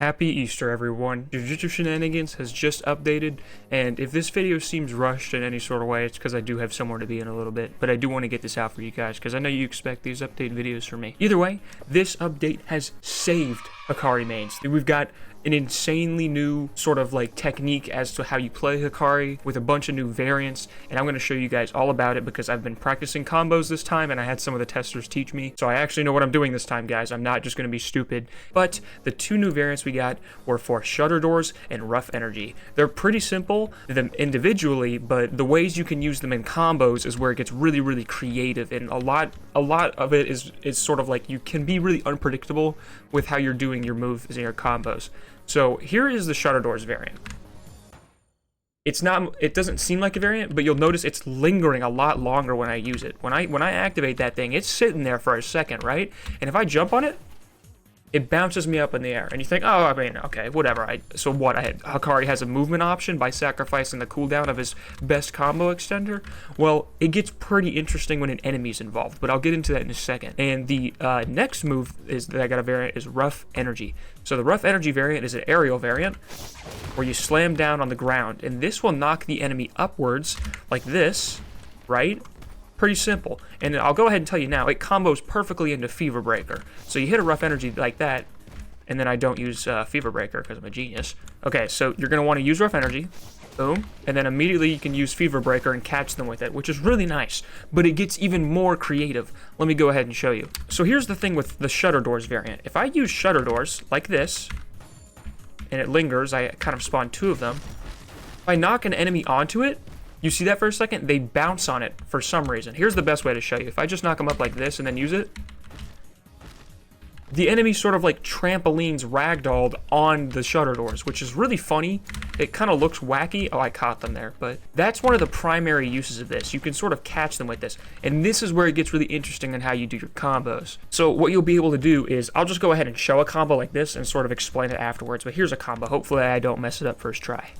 Happy Easter, everyone. Jujutsu Shenanigans has just updated, and if this video seems rushed in any sort of way, it's because I do have somewhere to be in a little bit, but I do want to get this out for you guys, because I know you expect these update videos from me. Either way, this update has saved Hakari mains. We've got an insanely new sort of like technique as to how you play Hakari with a bunch of new variants, and I'm going to show you guys all about it because I've been practicing combos this time and I had some of the testers teach me, so I actually know what I'm doing this time, guys. I'm not just going to be stupid. But the two new variants we got were for Shutter Doors and Rough Energy. They're pretty simple them individually, but the ways you can use them in combos is where it gets really creative, and a lot of it is sort of like you can be really unpredictable with how you're doing your moves and your combos. So here is the Shutter Doors variant. It doesn't seem like a variant, but you'll notice it's lingering a lot longer when I use it. When I activate that thing, it's sitting there for a second, right? And if I jump on it, it bounces me up in the air, and you think, oh, I mean, okay, whatever. So what? Hakari has a movement option by sacrificing the cooldown of his best combo extender. Well, it gets pretty interesting when an enemy's involved, but I'll get into that in a second. And the next move that I got a variant is Rough Energy. So the Rough Energy variant is an aerial variant where you slam down on the ground, and this will knock the enemy upwards like this, right? Pretty simple. And I'll go ahead and tell you now, it combos perfectly into Fever Breaker. So you hit a Rough Energy like that, and then I don't use Fever Breaker because I'm a genius. Okay, so you're going to want to use Rough Energy, boom, and then immediately you can use Fever Breaker and catch them with it, which is really nice, but it gets even more creative. Let me go ahead and show you. So here's the thing with the Shutter Doors variant. If I use Shutter Doors like this, and it lingers, I kind of spawn two of them. If I knock an enemy onto it, you see that for a second? They bounce on it for some reason. Here's the best way to show you. If I just knock them up like this and then use it, the enemy sort of like trampolines ragdolled on the Shutter Doors, which is really funny. It kind of looks wacky. Oh, I caught them there. But that's one of the primary uses of this. You can sort of catch them with this. And this is where it gets really interesting in how you do your combos. So what you'll be able to do is, I'll just go ahead and show a combo like this and sort of explain it afterwards. But here's a combo. Hopefully I don't mess it up first try.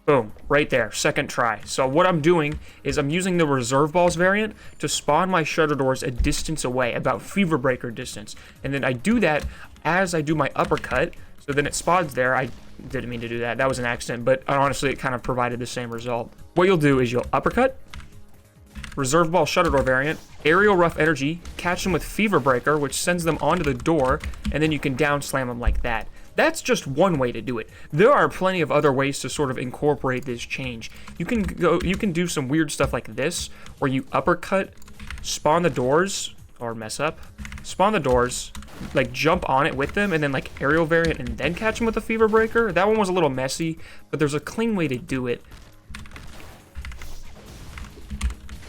Boom, right there, second try. So what I'm doing is I'm using the Reserve Balls variant to spawn my Shutter Doors a distance away, about Fever Breaker distance. And then I do that as I do my uppercut, so then it spawns there. I didn't mean to do that, that was an accident, but honestly it kind of provided the same result. What you'll do is you'll uppercut, Reserve Ball Shutter Door variant, Aerial Rough Energy, catch them with Fever Breaker, which sends them onto the door, and then you can down slam them like that. That's just one way to do it. There are plenty of other ways to sort of incorporate this change. You can do some weird stuff like this, where you uppercut, spawn the doors, or mess up, spawn the doors, like jump on it with them, and then like aerial variant, and then catch them with a Fever Breaker. That one was a little messy, but there's a clean way to do it.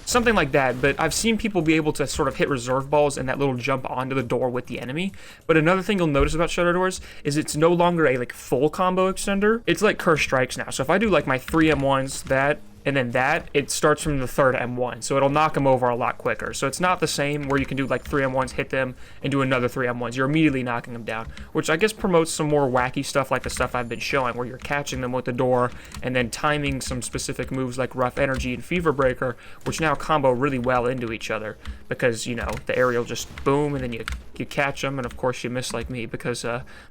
Something like that, but I've seen people be able to sort of hit Reserve Balls and that little jump onto the door with the enemy. But another thing you'll notice about Shutter Doors is it's no longer a like full combo extender. It's like Curse Strikes now. So if I do like my 3 M1s, that, and then that, it starts from the third M1. So it'll knock them over a lot quicker. So it's not the same where you can do like 3 M1s, hit them, and do another 3 M1s. You're immediately knocking them down, which I guess promotes some more wacky stuff like the stuff I've been showing, where you're catching them with the door and then timing some specific moves like Rough Energy and Fever Breaker, which now combo really well into each other because, you know, the aerial just boom, and then you catch them, and of course you miss like me because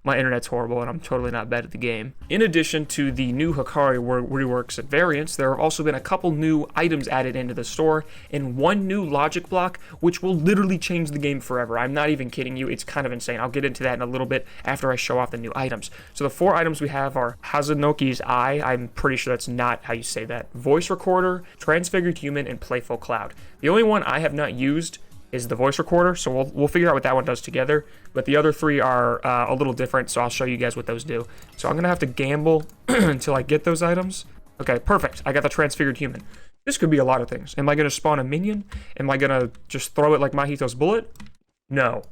my internet's horrible and I'm totally not bad at the game. In addition to the new Hakari reworks and variants, there have also been a couple new items added into the store, and one new logic block which will literally change the game forever. I'm not even kidding you, it's kind of insane. I'll get into that in a little bit after I show off the new items. So the 4 items we have are Hazunoki's Eye, I'm pretty sure that's not how you say that, Voice Recorder, Transfigured Human, and Playful Cloud. The only one I have not used is the Voice Recorder, so we'll figure out what that one does together, but the other 3 are a little different, so I'll show you guys what those do. So I'm gonna have to gamble until I get those items. Okay, perfect, I got the Transfigured Human. This could be a lot of things. Am I gonna spawn a minion? Am I gonna just throw it like Mahito's bullet? No.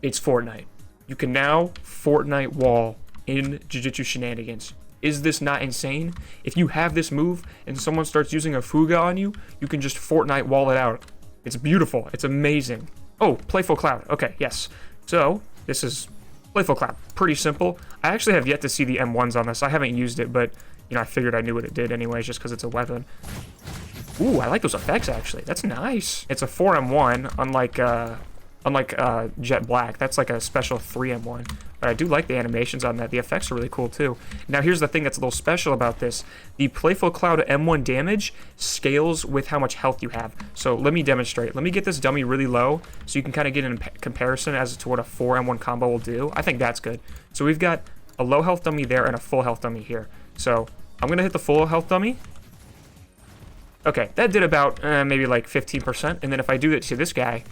It's Fortnite. You can now Fortnite wall in Jujutsu Shenanigans. Is this not insane? If you have this move and someone starts using a Fuga on you, you can just Fortnite wall it out. It's beautiful. It's amazing. Oh, Playful Cloud. Okay, yes. So, this is Playful Cloud. Pretty simple. I actually have yet to see the M1s on this. I haven't used it, but You know, I figured I knew what it did anyways, just because it's a weapon. Ooh, I like those effects, actually. That's nice. It's a 4M1, unlike Jet Black. That's like a special 3M1. But I do like the animations on that. The effects are really cool, too. Now, here's the thing that's a little special about this. The Playful Cloud M1 damage scales with how much health you have. So let me demonstrate. Let me get this dummy really low so you can kind of get a comparison as to what a 4M1 combo will do. I think that's good. So we've got a low health dummy there and a full health dummy here. So I'm going to hit the full health dummy. Okay, that did about maybe like 15%. And then if I do it to this guy,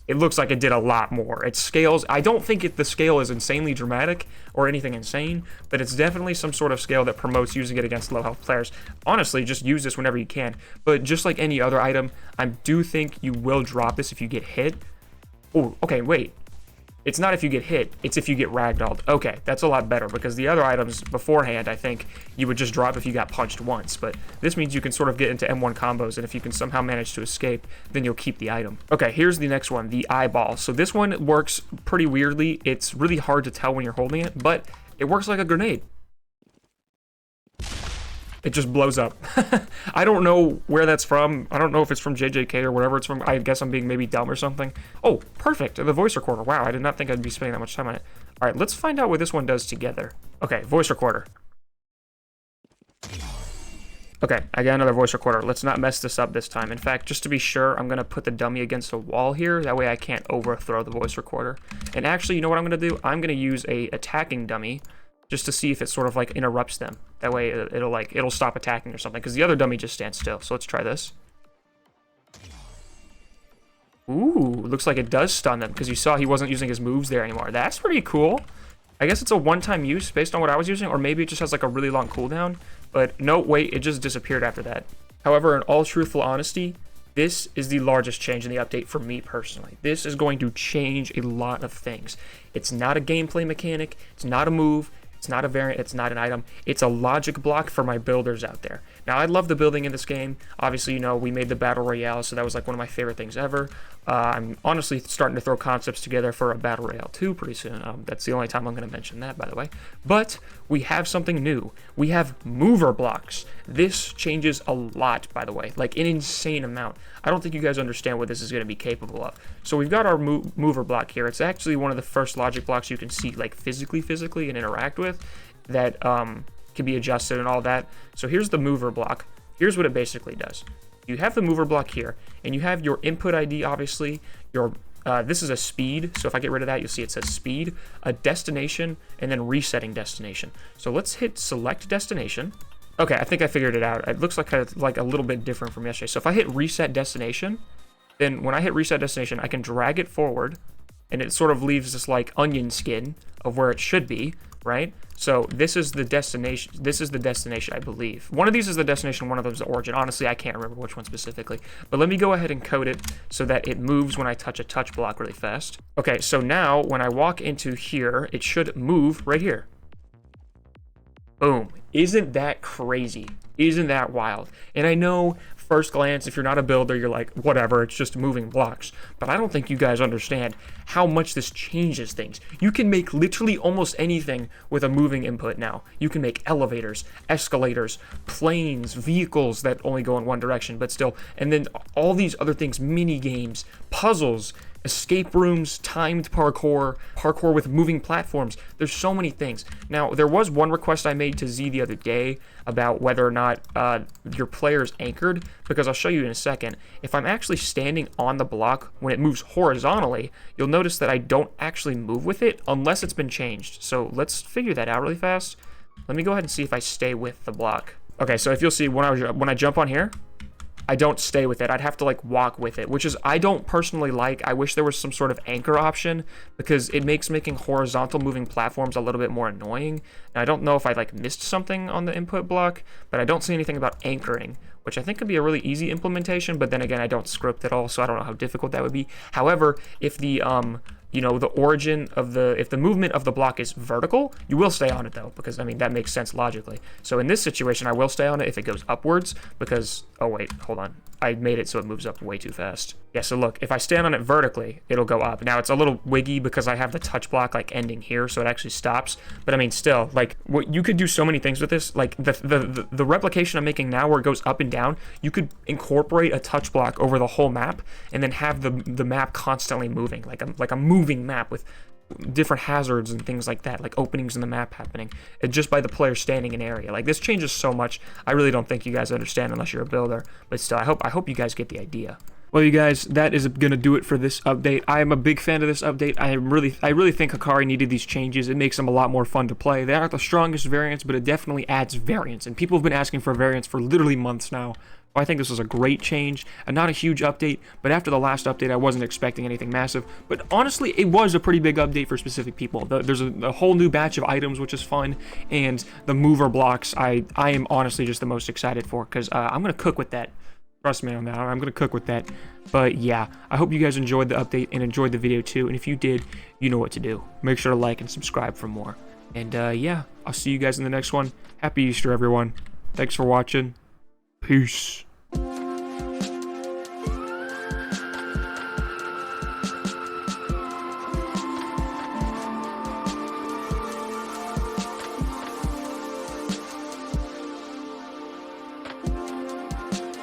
it looks like it did a lot more. It scales. I don't think the scale is insanely dramatic or anything insane, but it's definitely some sort of scale that promotes using it against low health players. Honestly, just use this whenever you can. But just like any other item, I do think you will drop this if you get hit. Oh, okay, wait. It's not if you get hit, it's if you get ragdolled. Okay, that's a lot better, because the other items beforehand, I think, you would just drop if you got punched once. But this means you can sort of get into M1 combos, and if you can somehow manage to escape, then you'll keep the item. Okay, here's the next one, the eyeball. So this one works pretty weirdly. It's really hard to tell when you're holding it, but it works like a grenade. It just blows up. I don't know where that's from. I don't know if it's from JJK or wherever it's from. I guess I'm being maybe dumb or something. Oh, perfect. The voice recorder. Wow, I did not think I'd be spending that much time on it. All right, let's find out what this one does together. Okay, voice recorder. Okay, I got another voice recorder. Let's not mess this up this time. In fact, just to be sure, I'm going to put the dummy against a wall here. That way I can't overthrow the voice recorder. And actually, you know what I'm going to do? I'm going to use a attacking dummy just to see if it sort of like interrupts them. That way it'll stop attacking or something, because the other dummy just stands still. So let's try this. Ooh, looks like it does stun them, because you saw he wasn't using his moves there anymore. That's pretty cool. I guess it's a one-time use based on what I was using, or maybe it just has like a really long cooldown. But no, wait, it just disappeared after that. However, in all truthful honesty, this is the largest change in the update for me personally. This is going to change a lot of things. It's not a gameplay mechanic. It's not a move. It's not a variant, it's not an item. It's a logic block for my builders out there. Now, I love the building in this game. Obviously, you know, we made the Battle Royale, so that was like one of my favorite things ever. I'm honestly starting to throw concepts together for a Battle Royale 2 pretty soon. That's the only time I'm going to mention that, by the way. But we have something new. We have mover blocks. This changes a lot, by the way, like an insane amount. I don't think you guys understand what this is going to be capable of. So we've got our mover block here. It's actually one of the first logic blocks you can see like physically and interact with that can be adjusted and all that. So here's the mover block. Here's what it basically does. You have the mover block here, and you have your input ID, obviously. Your this is a speed, so if I get rid of that, you'll see it says speed, a destination, and then resetting destination. So let's hit select destination. Okay, I think I figured it out. It looks like a little bit different from yesterday. So if I hit reset destination, then when I hit reset destination, I can drag it forward, and it sort of leaves this like onion skin of where it should be, right? So this is the destination. This is the destination, I believe. One of these is the destination, one of them is the origin. Honestly, I can't remember which one specifically. But let me go ahead and code it so that it moves when I touch a touch block really fast. Okay, so now when I walk into here, it should move right here. Boom. Isn't that crazy? Isn't that wild? And I know first glance, if you're not a builder, you're like, whatever, it's just moving blocks. But I don't think you guys understand how much this changes things. You can make literally almost anything with a moving input now. You can make elevators, escalators, planes, vehicles that only go in one direction, but still. And then all these other things, mini games, puzzles, escape rooms, timed parkour, parkour with moving platforms. There's so many things. Now, there was one request I made to Z the other day about whether or not your player is anchored, because I'll show you in a second. If I'm actually standing on the block when it moves horizontally, you'll notice that I don't actually move with it unless it's been changed. So let's figure that out really fast. Let me go ahead and see if I stay with the block. Okay, so if you'll see when I jump on here, I don't stay with it. I'd have to like walk with it, which is I don't personally like. I wish there was some sort of anchor option, because it makes making horizontal moving platforms a little bit more annoying. Now, I don't know if I like missed something on the input block, but I don't see anything about anchoring, which I think could be a really easy implementation. But then again, I don't script at all, so I don't know how difficult that would be. However, if the you know, the origin of if the movement of the block is vertical, you will stay on it though, because I mean, that makes sense logically. So in this situation, I will stay on it if it goes upwards, because, oh wait, hold on. I made it so it moves up way too fast. Yeah, so look, if I stand on it vertically, it'll go up. Now, it's a little wiggy because I have the touch block, like, ending here, so it actually stops. But, I mean, still, like, what you could do so many things with this. Like, the replication I'm making now where it goes up and down, you could incorporate a touch block over the whole map and then have the map constantly moving, like a moving map with different hazards and things like that, like openings in the map happening, and just by the player standing in area. Like, this changes so much. I really don't think you guys understand unless you're a builder, but still, I hope you guys get the idea. Well, you guys, that is gonna do it for this update. I am a big fan of this update. I really think Hakari needed these changes. It makes them a lot more fun to play. They aren't the strongest variants, but it definitely adds variance, and people have been asking for variants for literally months now. I think this was a great change, and not a huge update, but after the last update, I wasn't expecting anything massive. But honestly, it was a pretty big update for specific people. There's a whole new batch of items, which is fun, and the mover blocks, I am honestly just the most excited for, because I'm going to cook with that. Trust me on that, I'm going to cook with that. But yeah, I hope you guys enjoyed the update and enjoyed the video too, and if you did, you know what to do. Make sure to like and subscribe for more. And yeah, I'll see you guys in the next one. Happy Easter, everyone. Thanks for watching. Peace.